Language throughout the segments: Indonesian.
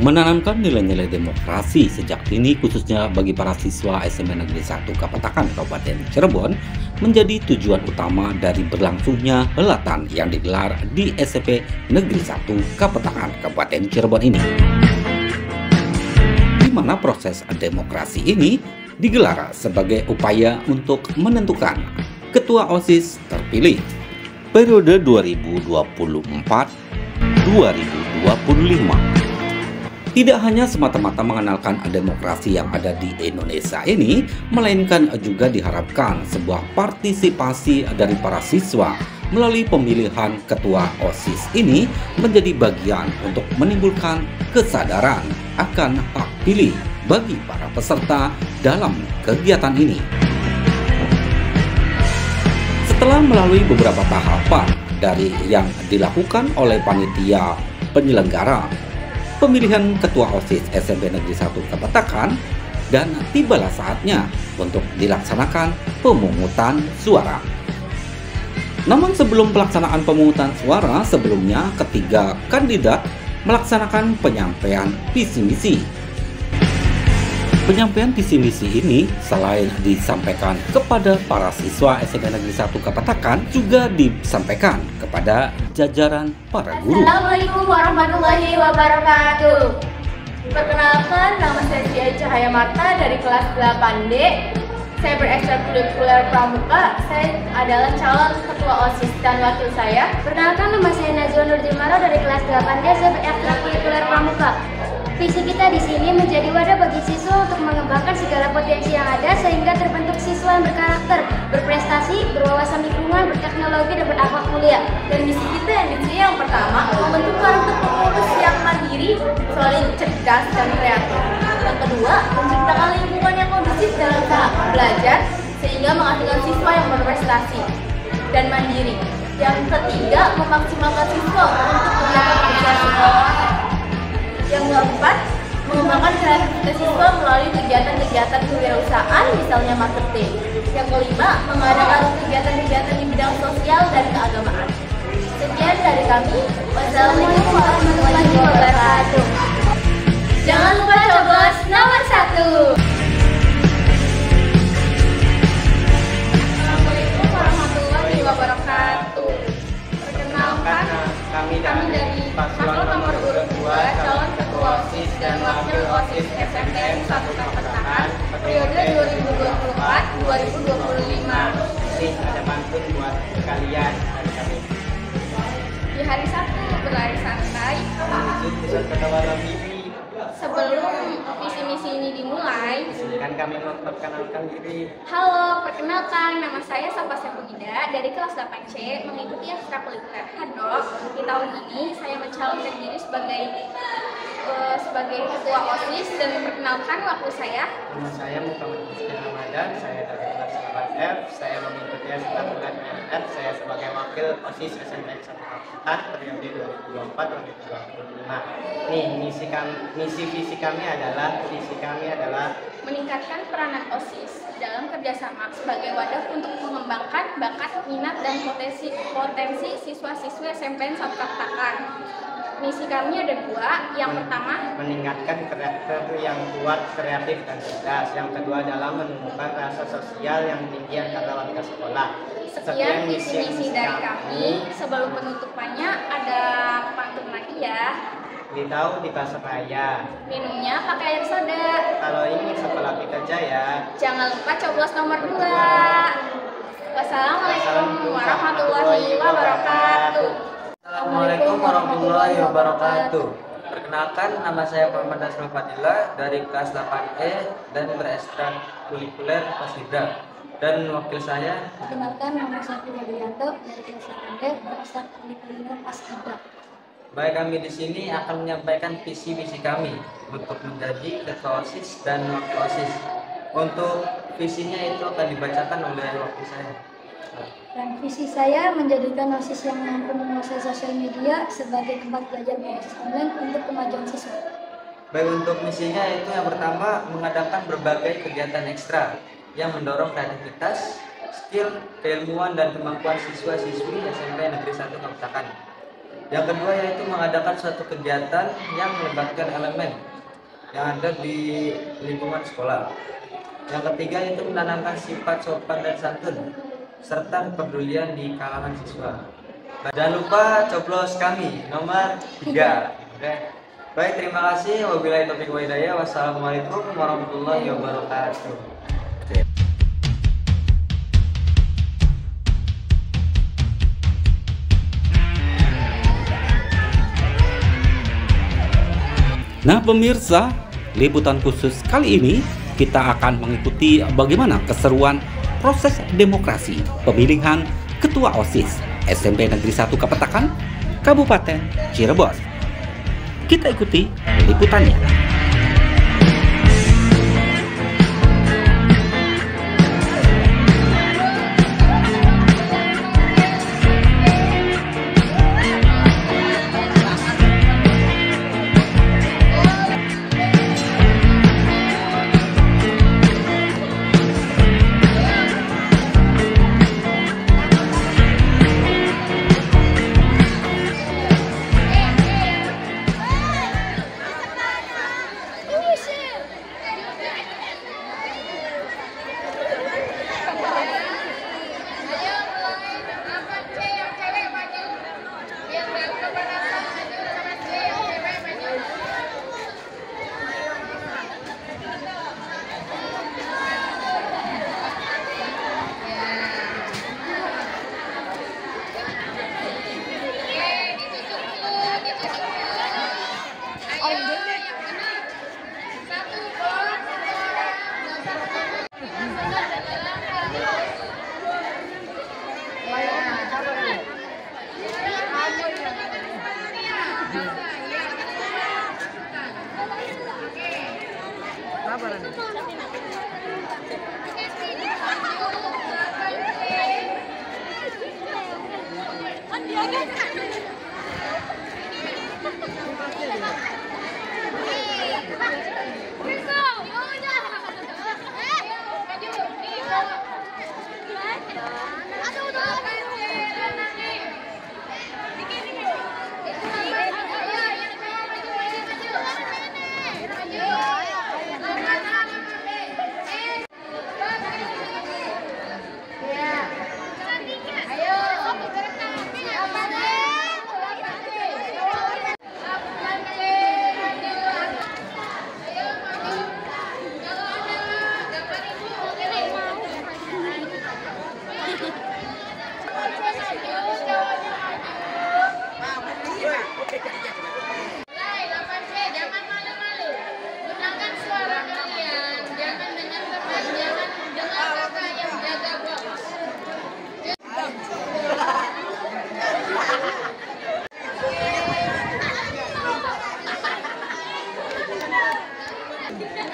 Menanamkan nilai-nilai demokrasi sejak dini khususnya bagi para siswa SMA Negeri 1 Kapetakan Kabupaten Cirebon menjadi tujuan utama dari berlangsungnya helatan yang digelar di SMP Negeri 1 Kapetakan Kabupaten Cirebon ini. Di mana proses demokrasi ini digelar sebagai upaya untuk menentukan ketua OSIS terpilih periode 2024-2025. Tidak hanya semata-mata mengenalkan demokrasi yang ada di Indonesia ini, melainkan juga diharapkan sebuah partisipasi dari para siswa melalui pemilihan ketua OSIS ini menjadi bagian untuk menimbulkan kesadaran akan hak pilih bagi para peserta dalam kegiatan ini. Setelah melalui beberapa tahapan dari yang dilakukan oleh panitia penyelenggara pemilihan ketua OSIS SMP Negeri 1 Kapetakan, dan tibalah saatnya untuk dilaksanakan pemungutan suara. Namun sebelum pelaksanaan pemungutan suara, sebelumnya ketiga kandidat melaksanakan penyampaian visi misi. Penyampaian visi misi ini selain disampaikan kepada para siswa SMP Negeri 1 Kapetakan, juga disampaikan kepada jajaran para guru. Assalamualaikum warahmatullahi wabarakatuh. Perkenalkan, nama saya Cia Cahaya Marta dari kelas 8D. Saya berekstrakurikuler pramuka. Saya adalah calon ketua OSIS dan wakil saya. Perkenalkan, nama saya Najwa Nurjimara dari kelas 8D. Saya berekstrakurikuler pramuka. Visi kita di sini menjadi wadah bagi siswa untuk mengembangkan segala potensi yang ada sehingga terbentuk siswa yang berkarakter, berprestasi, berwawasan lingkungan, berteknologi, dan berakhlak mulia. Dan misi kita yang pertama, membentuk karakter pengurus yang mandiri, solid, cerdas, dan kreatif. Yang kedua, menciptakan lingkungan yang kondusif dalam tahap belajar sehingga menghasilkan siswa yang berprestasi dan mandiri. Yang ketiga, memaksimalkan siswa untuk kegiatan kerja sekolah. Yang keempat, mengembangkan kreativitas siswa melalui kegiatan-kegiatan kewirausahaan, misalnya marketing. Yang kelima, mengadakan kegiatan-kegiatan di bidang sosial dan keagamaan. Sekian dari kami. Wassalamualaikum warahmatullahi wabarakatuh. Jangan lupa coblos nomor 1. Assalamualaikum warahmatullahi wabarakatuh. Perkenalkan, kami dari paslon nomor urut 2, calon ketua OSIS dan wakil OSIS SMN 1 Kapetakan periode 2024-2025. Ini ada pantun buat kalian hari kami. Di hari Sabtu berlari santai. Menuju pusat kota Walamini. Sebelum visi misi ini dimulai, Izinkan kami memperkenalkan diri. halo, perkenalkan, nama saya Safa Sepugida dari kelas 8C, mengikuti ekstrakurikuler Hadok. Di tahun ini saya mencalonkan diri sebagai ketua OSIS dan memperkenalkan waktu saya. Nama saya Muhammad Hussein Ramadan, saya dari kelas 8F. Saya mengikuti ekstrakurikuler MNF. Saya sebagai wakil OSIS SMN 1 Kapetakan periode 2024-2025. Nih, misi visi kami adalah Meningkatkan peranan OSIS dalam kerjasama sebagai wadah untuk mengembangkan bakat, minat, dan potensi siswa-siswi SMPN 1 Kapetakan. Misi kami ada dua. Yang pertama, meningkatkan karakter yang kuat, kreatif, dan cerdas. Yang kedua adalah menumbuhkan rasa sosial yang tinggi antara warga sekolah. sekian misi-misi dari kami. Sebelum penutupannya ada pantun lagi ya. Ditahu di pasar raya. Minumnya pakai air soda. Kalau ini sekolah kita jaya. Jangan lupa coblos nomor 2. Wassalamualaikum warahmatullahi wabarakatuh. Assalamualaikum warahmatullahi wabarakatuh. Perkenalkan, nama saya Muhammad Nasrul Fadila dari kelas 8E dan berekstrakurikuler Pasida. Dan wakil saya, Perkenalkan, nama saya Purwo Widianto dari kelas 8D berekstrakurikuler Pasida. baik, kami di sini akan menyampaikan visi misi kami untuk menjadi ketua OSIS dan wakil OSIS. Untuk visinya itu akan dibacakan oleh wakil saya. Dan visi saya menjadikan OSIS yang mampu menguasai sosial media sebagai tempat belajar berbasis online untuk kemajuan siswa. Baik, untuk misinya itu yang pertama mengadakan berbagai kegiatan ekstra yang mendorong kreativitas, skill, keilmuan, dan kemampuan siswa-siswi SMP Negeri 1 Kapetakan. Yang kedua yaitu mengadakan suatu kegiatan yang melibatkan elemen yang ada di lingkungan sekolah. Yang ketiga yaitu menanamkan sifat sopan dan santun serta kepedulian di kalangan siswa. Jangan lupa coblos kami nomor 3. Oke. Baik, terima kasih. Wabillahi taufiq wa hidayah. Wassalamualaikum warahmatullahi wabarakatuh. Nah pemirsa, liputan khusus kali ini kita akan mengikuti bagaimana keseruan proses demokrasi pemilihan Ketua OSIS SMP Negeri 1 Kapetakan, Kabupaten Cirebon. Kita ikuti liputannya.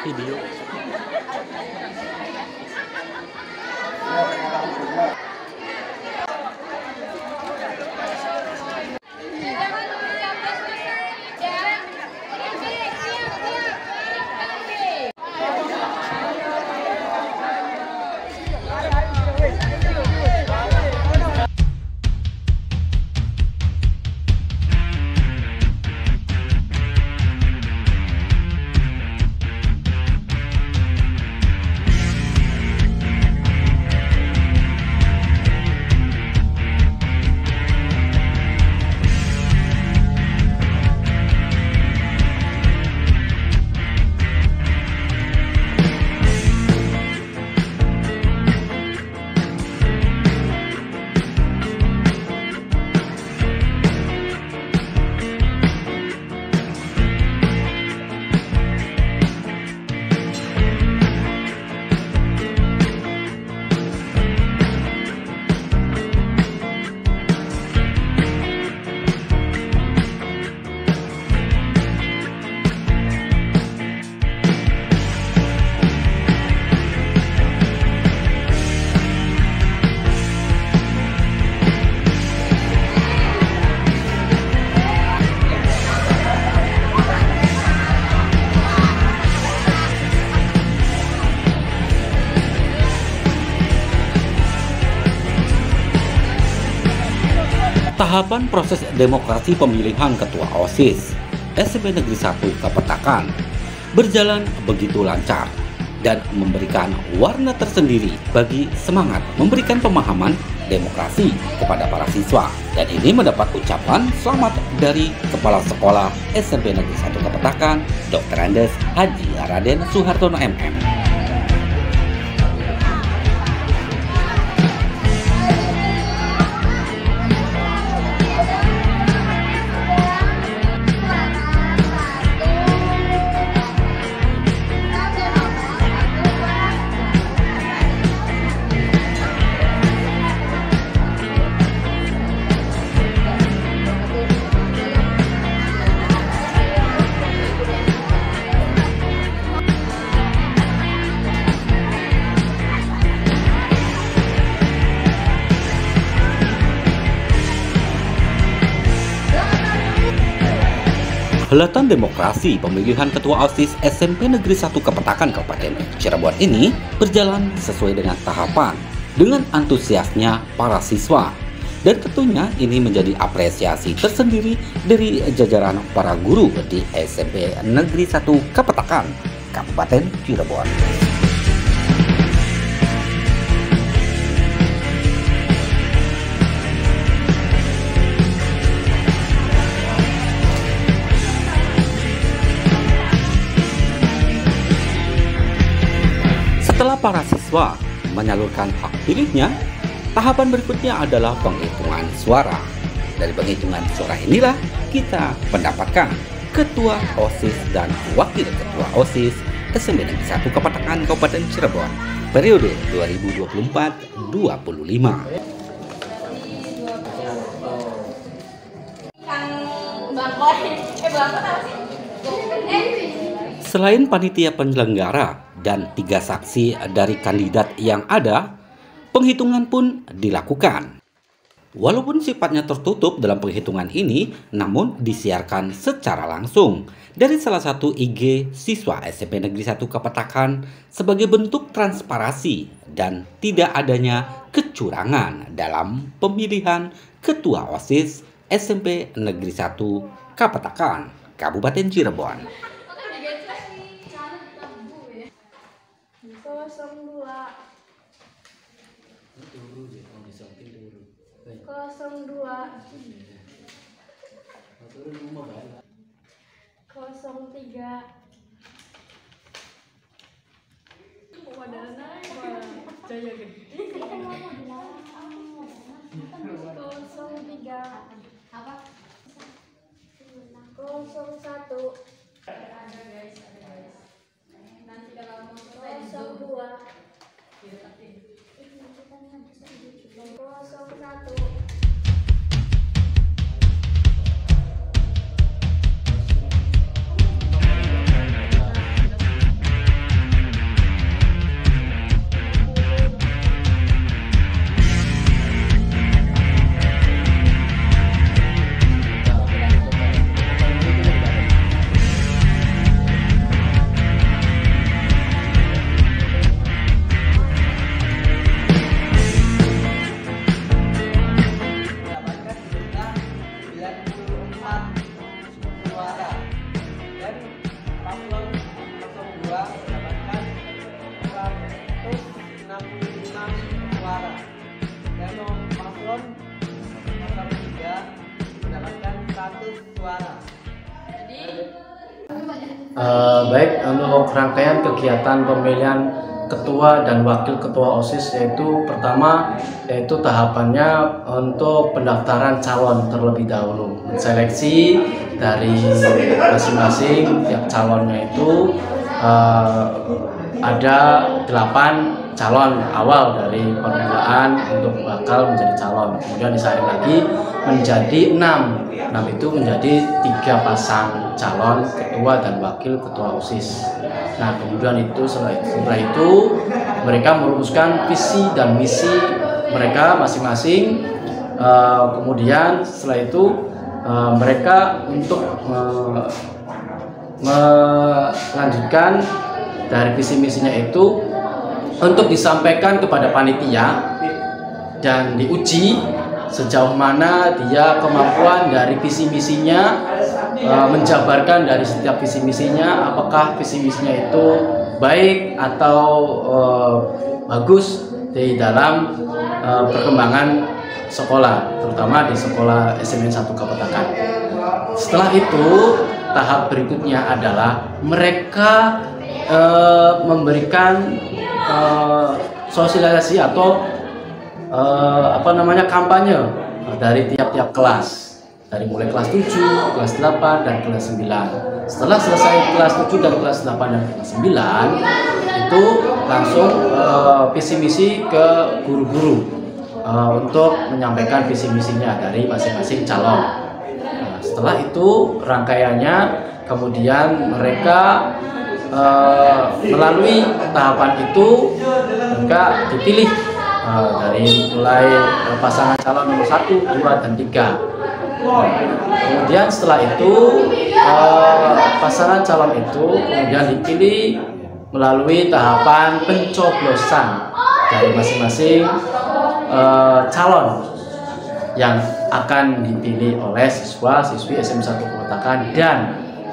Video. Tahapan proses demokrasi pemilihan ketua OSIS SMP Negeri 1 Kapetakan berjalan begitu lancar dan memberikan warna tersendiri bagi semangat memberikan pemahaman demokrasi kepada para siswa. Dan ini mendapat ucapan selamat dari Kepala Sekolah SMP Negeri 1 Kapetakan, Dr. Andes Haji Raden Suhartono MM. Helatan demokrasi pemilihan ketua OSIS SMP Negeri 1 Kapetakan Kabupaten Cirebon ini berjalan sesuai dengan tahapan dengan antusiasnya para siswa. Dan tentunya ini menjadi apresiasi tersendiri dari jajaran para guru di SMP Negeri 1 Kapetakan Kabupaten Cirebon. Setelah para siswa menyalurkan hak pilihnya, tahapan berikutnya adalah penghitungan suara. Dari penghitungan suara inilah kita mendapatkan ketua OSIS dan wakil ketua OSIS SMP Negeri 1 Kapetakan Kabupaten Cirebon periode 2024-25. Selain panitia penyelenggara dan 3 saksi dari kandidat yang ada, penghitungan pun dilakukan. Walaupun sifatnya tertutup dalam penghitungan ini, namun disiarkan secara langsung dari salah satu IG siswa SMP Negeri 1 Kapetakan sebagai bentuk transparansi dan tidak adanya kecurangan dalam pemilihan ketua OSIS SMP Negeri 1 Kapetakan Kabupaten Cirebon. 01. Baik, untuk rangkaian kegiatan pemilihan ketua dan wakil ketua OSIS yaitu pertama yaitu tahapannya untuk pendaftaran calon terlebih dahulu, seleksi dari masing-masing tiap calonnya itu ada 8 calon awal dari permulaan untuk bakal menjadi calon, kemudian disaring lagi menjadi 6 itu menjadi 3 pasang calon ketua dan wakil ketua OSIS. Nah, kemudian itu setelah itu mereka merumuskan visi dan misi mereka masing-masing. Kemudian setelah itu mereka untuk melanjutkan dari visi misinya itu untuk disampaikan kepada panitia dan diuji sejauh mana dia kemampuan dari visi misinya, menjabarkan dari setiap visi misinya, apakah visi misinya itu baik atau bagus di dalam perkembangan sekolah, terutama di sekolah SMN 1 Kapetakan. Setelah itu, tahap berikutnya adalah mereka memberikan sosialisasi atau kampanye dari tiap-tiap kelas, dari mulai kelas 7, kelas 8, dan kelas 9. Setelah selesai kelas 7 dan kelas 8 dan kelas 9, itu langsung visi misi ke guru-guru untuk menyampaikan visi misinya dari masing-masing calon. Setelah itu rangkaiannya kemudian mereka melalui tahapan itu mereka dipilih dari mulai pasangan calon nomor 1, 2, dan 3. Kemudian setelah itu pasangan calon itu kemudian dipilih melalui tahapan pencoblosan dari masing-masing calon yang akan dipilih oleh siswa-siswi SMN 1 Kapetakan dan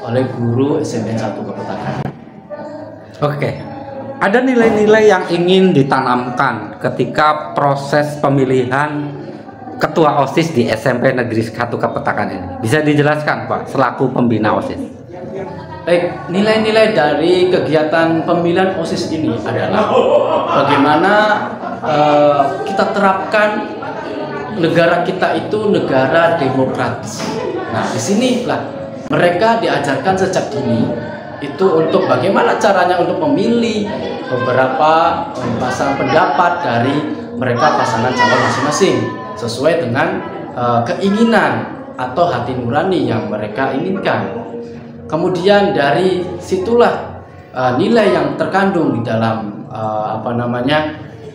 oleh guru SMN 1 Kapetakan. Oke, ada nilai-nilai yang ingin ditanamkan ketika proses pemilihan ketua OSIS di SMP Negeri 1 Kapetakan ini. Bisa dijelaskan, Pak, selaku pembina OSIS? Baik, nilai-nilai dari kegiatan pemilihan OSIS ini adalah bagaimana kita terapkan negara kita itu negara demokratis. Nah, disinilah mereka diajarkan sejak dini itu untuk bagaimana caranya untuk memilih beberapa pasangan pendapat dari mereka pasangan calon masing-masing sesuai dengan keinginan atau hati nurani yang mereka inginkan. Kemudian dari situlah nilai yang terkandung di dalam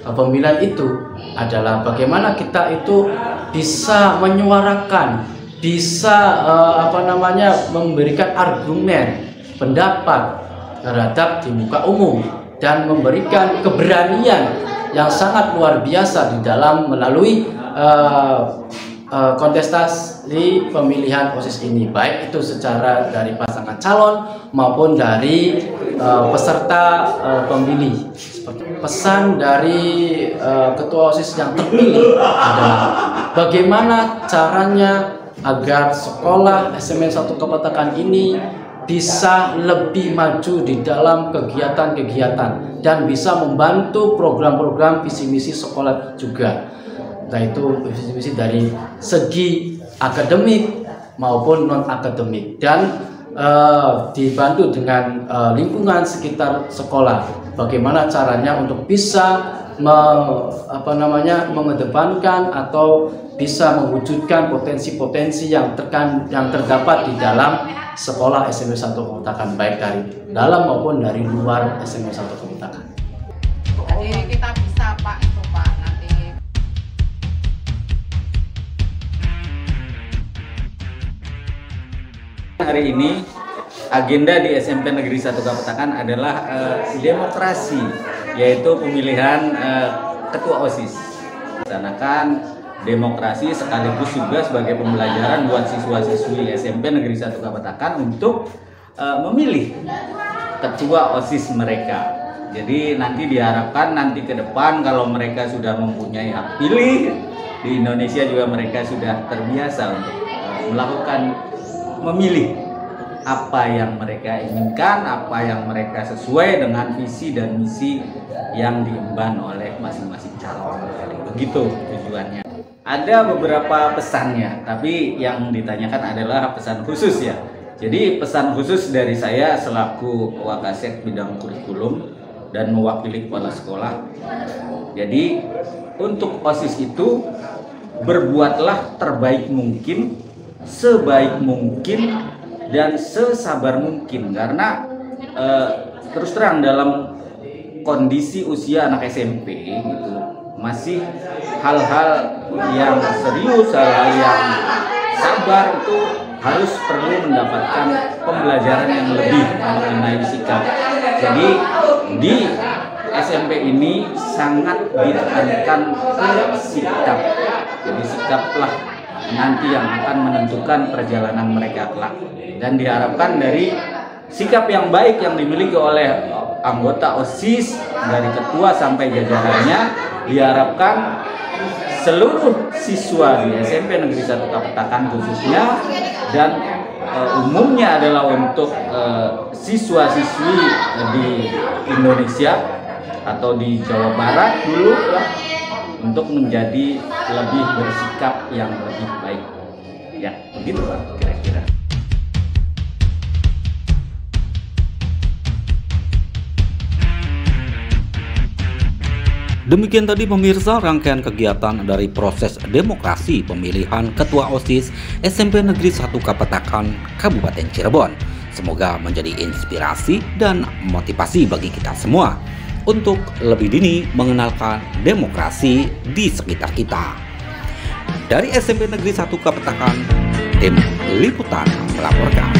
pemilihan itu adalah bagaimana kita itu bisa menyuarakan, bisa memberikan argumen, pendapat terhadap di muka umum dan memberikan keberanian yang sangat luar biasa di dalam melalui kontestasi pemilihan OSIS ini, baik itu secara dari pasangan calon maupun dari peserta pemilih. Pesan dari ketua OSIS yang terpilih adalah bagaimana caranya agar sekolah SMN 1 Kapetakan ini bisa lebih maju di dalam kegiatan-kegiatan dan bisa membantu program-program visi misi sekolah juga. Nah, itu visi misi dari segi akademik maupun non akademik dan dibantu dengan lingkungan sekitar sekolah. Bagaimana caranya untuk bisa mengedepankan atau bisa mewujudkan potensi-potensi yang terdapat di dalam sekolah SMN 1 Kapetakan, baik dari dalam maupun dari luar SMN 1 Kapetakan. Jadi kita bisa Pak itu Pak nanti. Hari ini agenda di SMP Negeri 1 Kapetakan adalah demokrasi, yaitu pemilihan ketua OSIS. Melaksanakan demokrasi sekaligus juga sebagai pembelajaran buat siswa-siswi SMP Negeri 1 Kapetakan untuk memilih ketua OSIS mereka. Jadi nanti diharapkan nanti ke depan kalau mereka sudah mempunyai hak pilih, di Indonesia juga mereka sudah terbiasa untuk melakukan memilih apa yang mereka inginkan, apa yang mereka sesuai dengan visi dan misi yang diemban oleh masing-masing calon. Begitu tujuannya. Ada beberapa pesannya, tapi yang ditanyakan adalah pesan khusus ya. Jadi pesan khusus dari saya selaku Wakasek bidang kurikulum dan mewakili kepala sekolah. Jadi untuk OSIS itu berbuatlah terbaik mungkin, sebaik mungkin, dan sesabar mungkin, karena terus terang dalam kondisi usia anak SMP gitu masih hal-hal yang serius, hal-hal yang sabar itu harus perlu mendapatkan pembelajaran yang lebih mengenai sikap. Jadi di SMP ini sangat ditekankan sikap Jadi sikaplah nanti yang akan menentukan perjalanan mereka kelak. Dan diharapkan dari sikap yang baik yang dimiliki oleh anggota OSIS dari ketua sampai jajarannya, diharapkan seluruh siswa di SMP Negeri 1 Kapetakan khususnya dan umumnya adalah untuk siswa-siswi di Indonesia atau di Jawa Barat dulu ya, untuk menjadi lebih bersikap yang lebih baik. Ya, begitu Pak kira-kira. Demikian tadi pemirsa rangkaian kegiatan dari proses demokrasi pemilihan Ketua OSIS SMP Negeri 1 Kapetakan Kabupaten Cirebon. Semoga menjadi inspirasi dan motivasi bagi kita semua untuk lebih dini mengenalkan demokrasi di sekitar kita. Dari SMP Negeri 1 Kapetakan, tim liputan melaporkan.